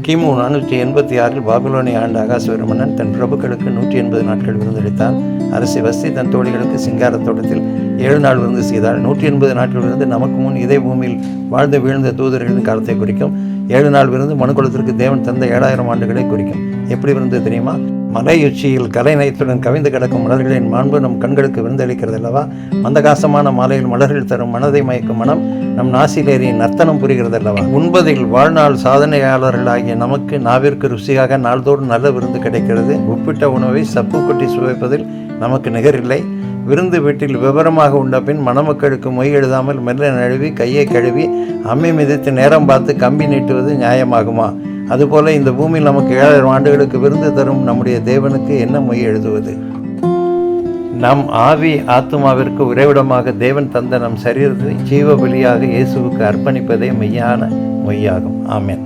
கிமு 486 பாபிலோனிய ஆண்ட அகாசுவரமன்னன் தன் பிரபுக்களுக்கு 180 நாட்கள் விருந்தளித்தான். அரசி வஸ்தி தன் தோழிகளுக்கு சிங்கார தோட்டத்தில் 7 நாள் விருந்து செய்தாள். 180 நாட்கள் விருந்து நமக்கு முன் இதே பூமியில் வாழ்ந்து வீழ்ந்த தூதர்களின் காலத்தை குறிக்கும். 7 நாள் விருந்து மனுக்குலத்திற்கு தேவன் தந்த 7000 ஆண்டுகளை குறிக்கும். எப்படி விருந்து தெரியுமா? மலையுச்சியில் கலை நயத்துடன் கவிந்து கிடக்கும் மலர்களின் மாண்பு நம் கண்களுக்கு விருந்தளிக்கிறது அல்லவா? மந்தகாசமான மாலையில் மலர்கள் தரும் மனதை மயக்கும் மனம் நம் நாசிலேறி நர்த்தனம் புரிகிறது அல்லவா? உண்பதில் வாழ்நாள் சாதனையாளர்களாகிய நமக்கு நாவிற்கு ருசியாக நாள்தோறும் நல்ல விருந்து கிடைக்கிறது. உப்பிட்ட உணவை சப்பு கொட்டி சுவைப்பதில் நமக்கு நிகரில்லை. விருந்து வீட்டில் விவரமாக உண்ட பின் மணமக்களுக்கு மொய் எழுதாமல் மெல்ல நழுவி கையை கழுவி அம்மி மிதித்து நேரம் பார்த்து கம்பி நீட்டுவது நியாயமாகுமா? அதுபோல இந்த பூமியில் நமக்கு 7000 ஆண்டுகளுக்கு விருந்து தரும் நம்முடைய தேவனுக்கு என்ன மொய் எழுதுவது? நம் ஆவி ஆத்துமாவிற்கு உறைவிடமாக தேவன் தந்த நம் சரீரத்தை ஜீவ பலியாக இயேசுவுக்கு அர்ப்பணிப்பதே மெய்யான மொய்யாகும். ஆமென்.